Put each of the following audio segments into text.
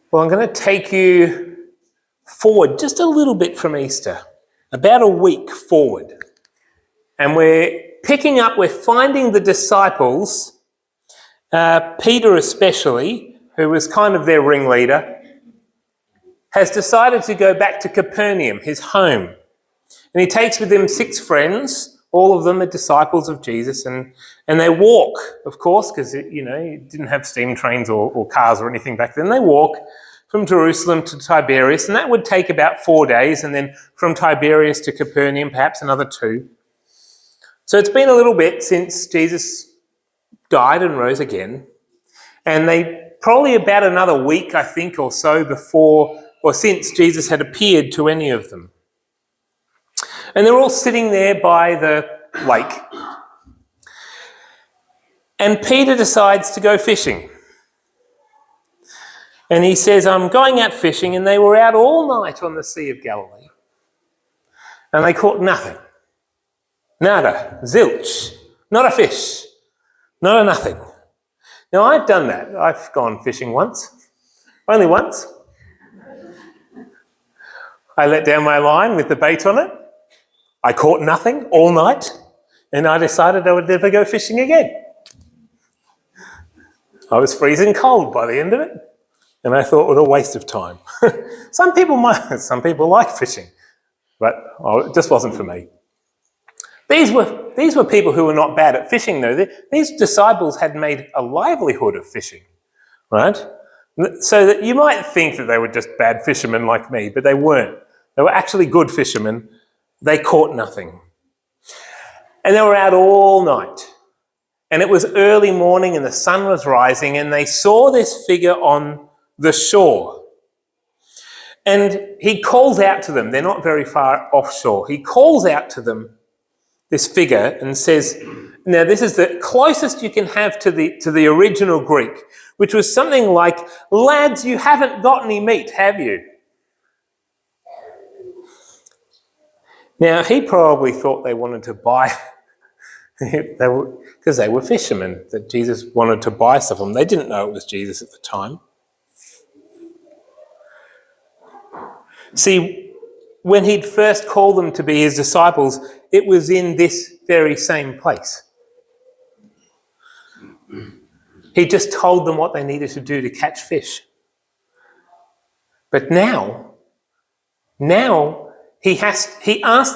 Well, I'm going to take you forward just a little bit from Easter, about a week forward. And we're finding the disciples, Peter especially, who was kind of their ringleader, has decided to go back to Capernaum, his home. And he takes with him 6 friends, all of them are disciples of Jesus, and they walk, of course, because you didn't have steam trains or cars or anything back then. They walk from Jerusalem to Tiberias, and that would take about 4 days, and then from Tiberias to Capernaum, perhaps another 2. So it's been a little bit since Jesus died and rose again, and they probably about another week, I think, or so before or since Jesus had appeared to any of them. And they're all sitting there by the lake. And Peter decides to go fishing. And he says, I'm going out fishing, and they were out all night on the Sea of Galilee. And they caught nothing. Nada, zilch, not a fish, not a nothing. Now, I've done that. I've gone fishing once, only once. I let down my line with the bait on it. I caught nothing all night, and I decided I would never go fishing again. I was freezing cold by the end of it, and I thought, what a waste of time. Some people like fishing, but it just wasn't for me. These were people who were not bad at fishing, though. These disciples had made a livelihood of fishing, right? So that you might think that they were just bad fishermen like me, but they weren't. They were actually good fishermen. They caught nothing. And they were out all night. And it was early morning and the sun was rising, and they saw this figure on the shore. And he calls out to them. They're not very far offshore. He calls out to them, this figure, and says, now this is the closest you can have to the original Greek, which was something like, lads, you haven't got any meat, have you? Now, he probably thought they wanted to buy, because they were fishermen, that Jesus wanted to buy stuff from them. They didn't know it was Jesus at the time. See, when he'd first called them to be his disciples, it was in this very same place. He just told them what they needed to do to catch fish. But now he asked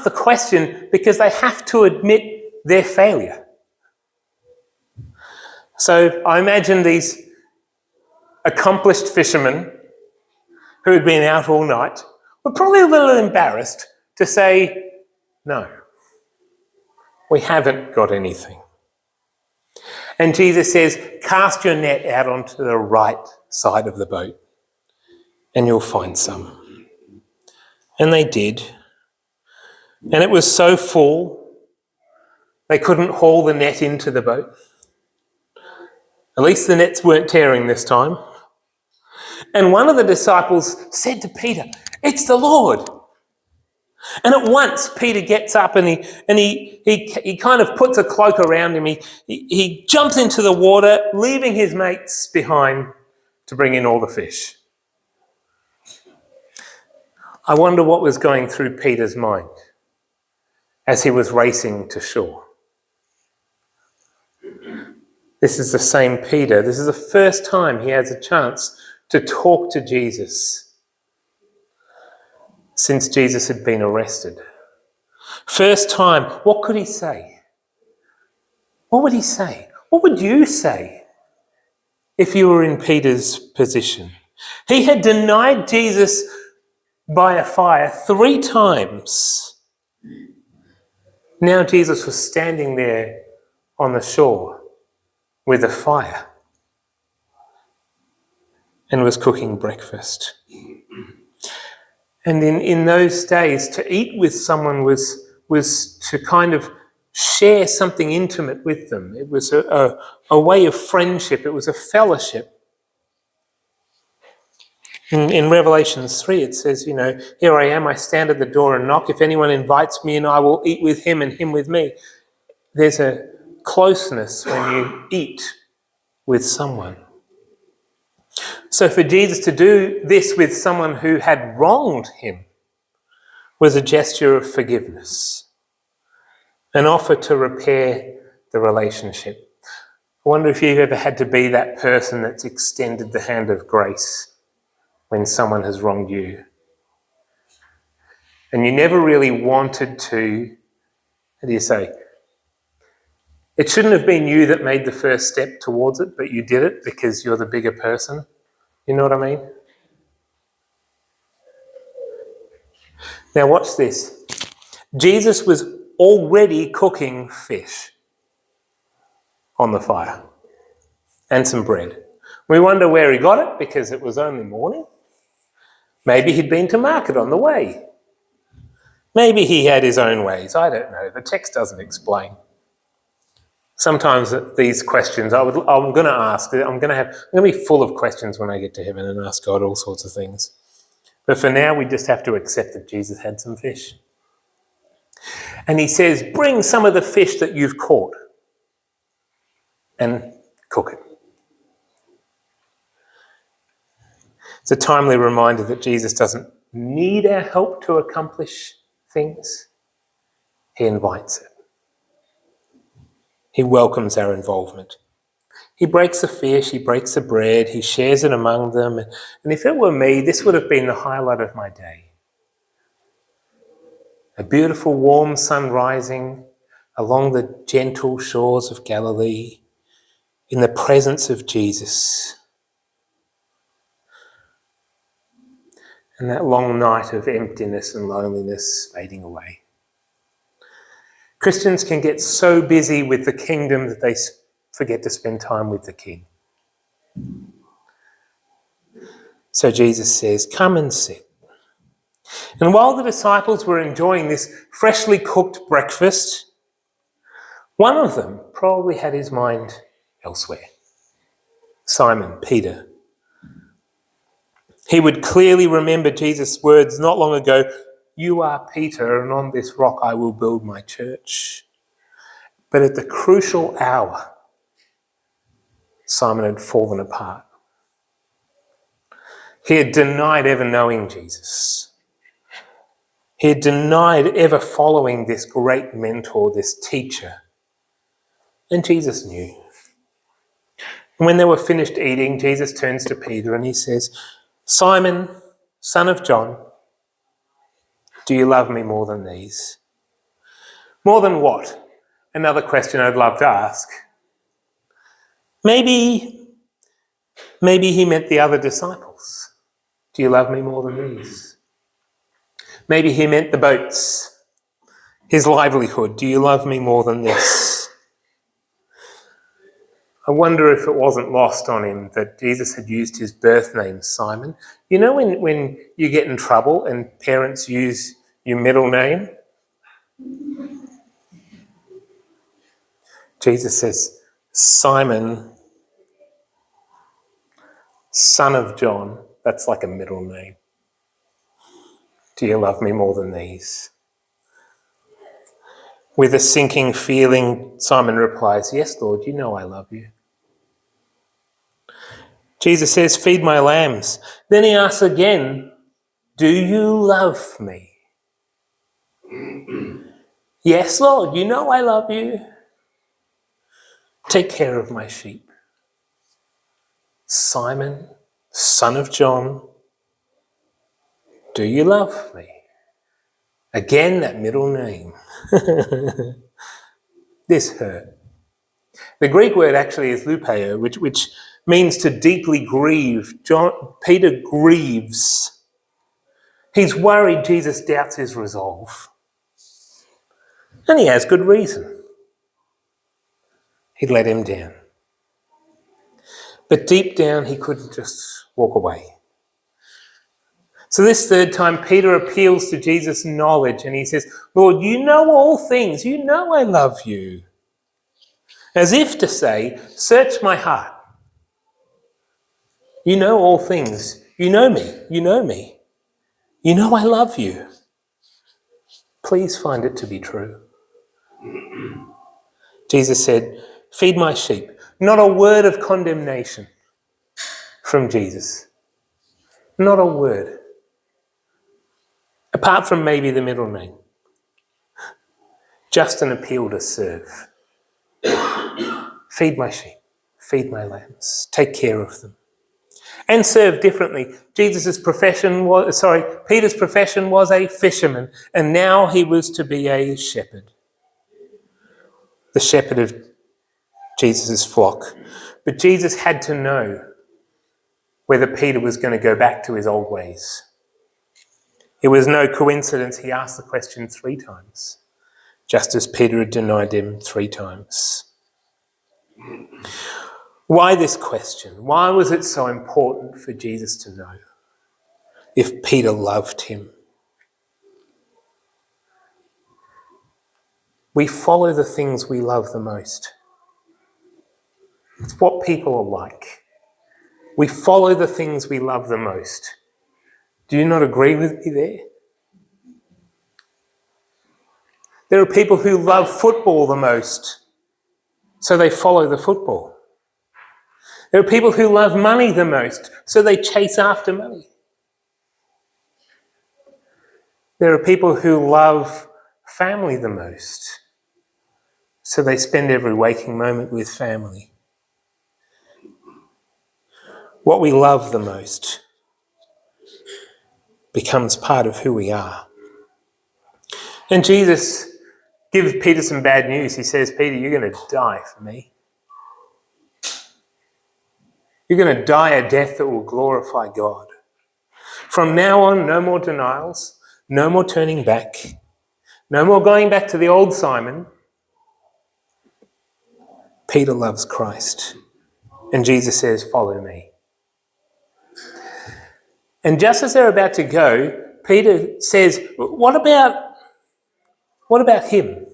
the question because they have to admit their failure. So I imagine these accomplished fishermen who had been out all night were probably a little embarrassed to say, no, we haven't got anything. And Jesus says, cast your net out onto the right side of the boat and you'll find some. And they did. And it was so full, they couldn't haul the net into the boat. At least the nets weren't tearing this time. And one of the disciples said to Peter, it's the Lord. And at once Peter gets up and he kind of puts a cloak around him. He jumps into the water, leaving his mates behind to bring in all the fish. I wonder what was going through Peter's mind as he was racing to shore. This is the same Peter. This is the first time he has a chance to talk to Jesus since Jesus had been arrested. First time, what could he say? What would he say? What would you say if you were in Peter's position? He had denied Jesus by a fire 3 times. Now Jesus was standing there on the shore with a fire and was cooking breakfast. And in those days, to eat with someone was to kind of share something intimate with them. It was a way of friendship. It was a fellowship. In Revelation 3, it says, here I am, I stand at the door and knock. If anyone invites me in, I will eat with him and him with me. There's a closeness when you eat with someone. So for Jesus to do this with someone who had wronged him was a gesture of forgiveness, an offer to repair the relationship. I wonder if you've ever had to be that person that's extended the hand of grace when someone has wronged you. And you never really wanted to, how do you say, it shouldn't have been you that made the first step towards it, but you did it because you're the bigger person. You know what I mean? Now watch this. Jesus was already cooking fish on the fire and some bread. We wonder where he got it because it was only morning. Maybe he'd been to market on the way. Maybe he had his own ways. I don't know. The text doesn't explain. Sometimes these questions I'm going to ask. I'm going to be full of questions when I get to heaven and ask God all sorts of things. But for now, we just have to accept that Jesus had some fish. And he says, bring some of the fish that you've caught and cook it. It's a timely reminder that Jesus doesn't need our help to accomplish things. He invites it. He welcomes our involvement. He breaks the fish, he breaks the bread, he shares it among them. And if it were me, this would have been the highlight of my day. A beautiful warm sun rising along the gentle shores of Galilee in the presence of Jesus. And that long night of emptiness and loneliness fading away. Christians can get so busy with the kingdom that they forget to spend time with the King. So Jesus says, come and sit. And while the disciples were enjoying this freshly cooked breakfast, one of them probably had his mind elsewhere. Simon, Peter. He would clearly remember Jesus' words not long ago, you are Peter, and on this rock I will build my church. But at the crucial hour, Simon had fallen apart. He had denied ever knowing Jesus. He had denied ever following this great mentor, this teacher. And Jesus knew. And when they were finished eating, Jesus turns to Peter and he says, Simon, son of John, do you love me more than these? More than what? Another question I'd love to ask. Maybe he meant the other disciples. Do you love me more than these? Maybe he meant the boats, his livelihood. Do you love me more than this? I wonder if it wasn't lost on him that Jesus had used his birth name, Simon. You know when you get in trouble and parents use your middle name? Jesus says, Simon, son of John. That's like a middle name. Do you love me more than these? With a sinking feeling, Simon replies, yes, Lord, you know I love you. Jesus says, feed my lambs. Then he asks again, do you love me? Yes, Lord, you know I love you. Take care of my sheep. Simon, son of John, do you love me? Again, that middle name. This hurt. The Greek word actually is lupeo, which means to deeply grieve. Peter grieves. He's worried Jesus doubts his resolve. And he has good reason. He'd let him down. But deep down, he couldn't just walk away. So this third time, Peter appeals to Jesus' knowledge and he says, Lord, you know all things. You know I love you. As if to say, search my heart. You know all things. You know me. You know me. You know I love you. Please find it to be true. Jesus said, feed my sheep. Not a word of condemnation. from Jesus. Not a word. Apart from maybe the middle name. Just an appeal to serve. Feed my sheep. Feed my lambs. Take care of them. And serve differently. Peter's profession was a fisherman, and now he was to be a shepherd. The shepherd of Jesus' flock. But Jesus had to know whether Peter was going to go back to his old ways. It was no coincidence he asked the question 3 times, just as Peter had denied him 3 times. Why this question? Why was it so important for Jesus to know if Peter loved him? We follow the things we love the most. It's what people are like. We follow the things we love the most. Do you not agree with me there? There are people who love football the most, so they follow the football. There are people who love money the most, so they chase after money. There are people who love family the most, so they spend every waking moment with family. What we love the most becomes part of who we are. And Jesus gives Peter some bad news. He says, Peter, you're going to die for me. You're going to die a death that will glorify God. From now on, no more denials, no more turning back, no more going back to the old Simon. Peter loves Christ. And Jesus says, follow me. And just as they're about to go, Peter says, what about him?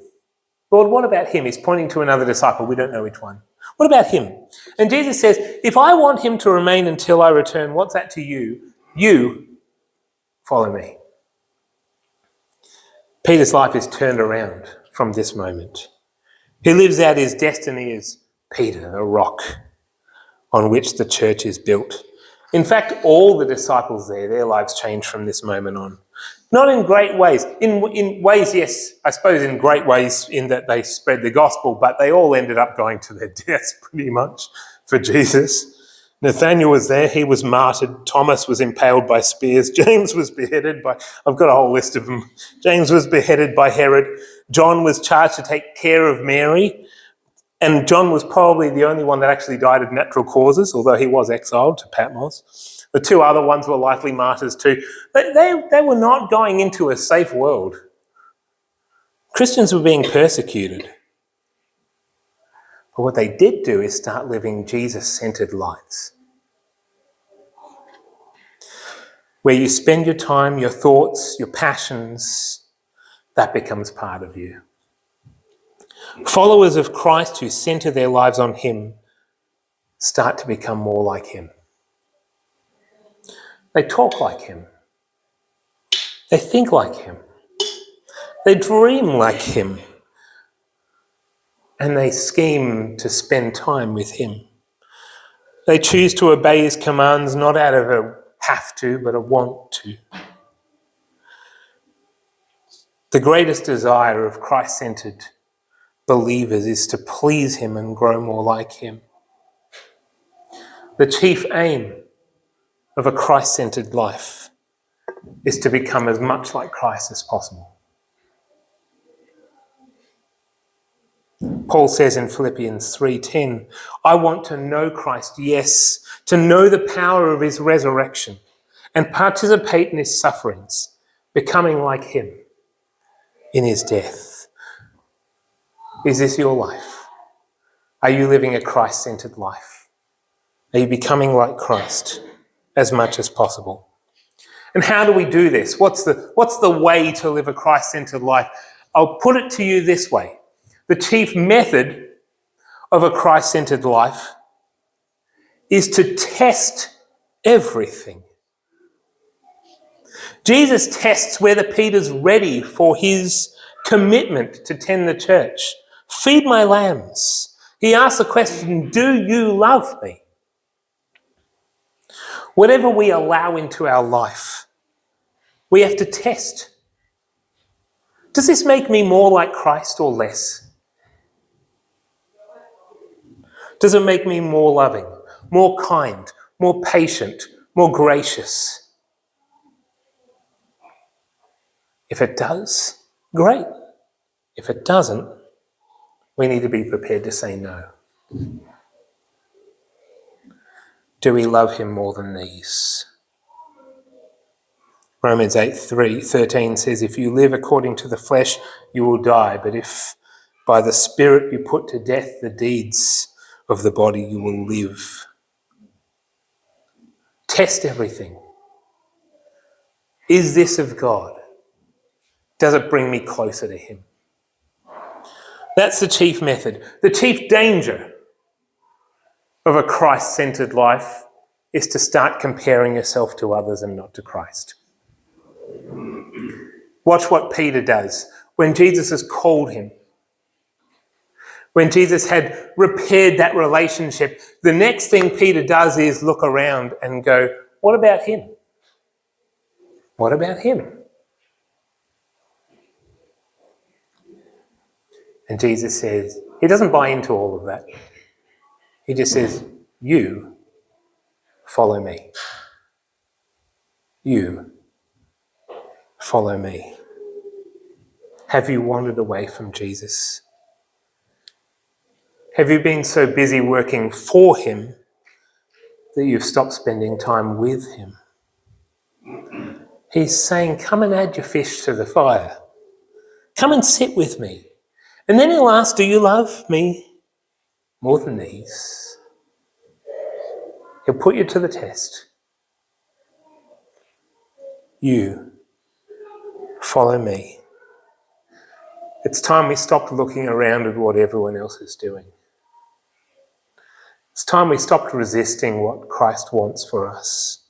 Lord, what about him? He's pointing to another disciple. We don't know which one. What about him? And Jesus says, if I want him to remain until I return, what's that to you? You follow me. Peter's life is turned around from this moment. He lives out his destiny as Peter, a rock on which the church is built. In fact, all the disciples there, their lives changed from this moment on. Not in great ways. In ways, yes, I suppose in great ways in that they spread the gospel, but they all ended up going to their deaths pretty much for Jesus. Nathaniel was there, he was martyred. Thomas was impaled by spears. James was beheaded by, I've got a whole list of them. James was beheaded by Herod. John was charged to take care of Mary. And John was probably the only one that actually died of natural causes, although he was exiled to Patmos. The 2 other ones were likely martyrs too. They were not going into a safe world. Christians were being persecuted. But what they did do is start living Jesus-centred lives. Where you spend your time, your thoughts, your passions, that becomes part of you. Followers of Christ who centre their lives on him start to become more like him. They talk like him. They think like him. They dream like him. And they scheme to spend time with him. They choose to obey his commands not out of a have to, but a want to. The greatest desire of Christ-centred believers is to please him and grow more like him. The chief aim of a Christ-centred life is to become as much like Christ as possible. Paul says in Philippians 3:10, I want to know Christ, yes, to know the power of his resurrection and participate in his sufferings, becoming like him in his death. Is this your life? Are you living a Christ-centred life? Are you becoming like Christ as much as possible? And how do we do this? What's the way to live a Christ-centred life? I'll put it to you this way. The chief method of a Christ-centred life is to test everything. Jesus tests whether Peter's ready for his commitment to tend the church. Feed my lambs. He asks the question, do you love me? Whatever we allow into our life, we have to test. Does this make me more like Christ or less? Does it make me more loving, more kind, more patient, more gracious? If it does, great. If it doesn't, we need to be prepared to say no. Do we love him more than these? Romans 8:13 says, if you live according to the flesh, you will die. But if by the Spirit you put to death the deeds of the body, you will live. Test everything. Is this of God? Does it bring me closer to him? That's the chief method. The chief danger of a Christ-centered life is to start comparing yourself to others and not to Christ. Watch what Peter does when Jesus has called him. When Jesus had repaired that relationship, the next thing Peter does is look around and go, what about him? What about him? And Jesus says, he doesn't buy into all of that. He just says, you follow me. You follow me. Have you wandered away from Jesus? Have you been so busy working for him that you've stopped spending time with him? He's saying, come and add your fish to the fire. Come and sit with me. And then he'll ask, do you love me more than these? He'll put you to the test. You follow me. It's time we stopped looking around at what everyone else is doing. It's time we stopped resisting what Christ wants for us.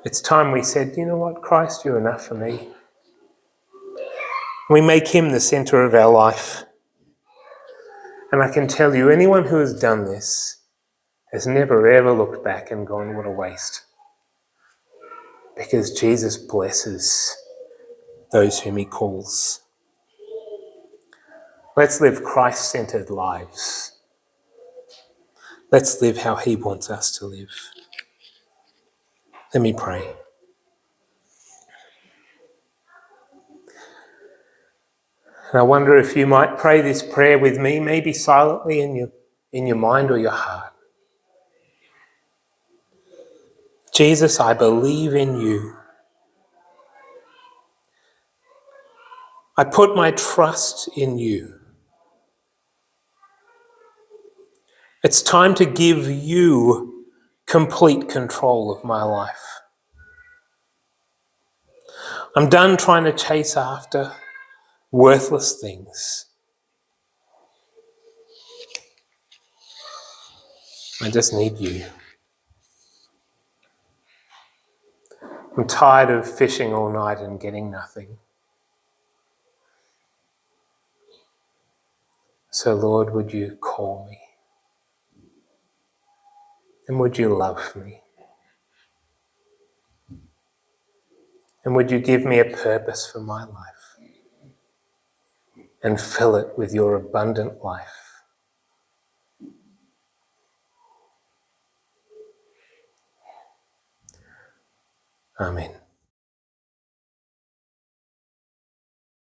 It's time we said, you know what, Christ, you're enough for me. We make him the centre of our life. And I can tell you, anyone who has done this has never ever looked back and gone, what a waste. Because Jesus blesses those whom he calls. Let's live Christ-centred lives. Let's live how he wants us to live. Let me pray. And I wonder if you might pray this prayer with me, maybe silently in your mind or your heart. Jesus, I believe in you. I put my trust in you. It's time to give you complete control of my life. I'm done trying to chase after worthless things. I just need you. I'm tired of fishing all night and getting nothing. So Lord, would you call me? And would you love me? And would you give me a purpose for my life? And fill it with your abundant life. Amen.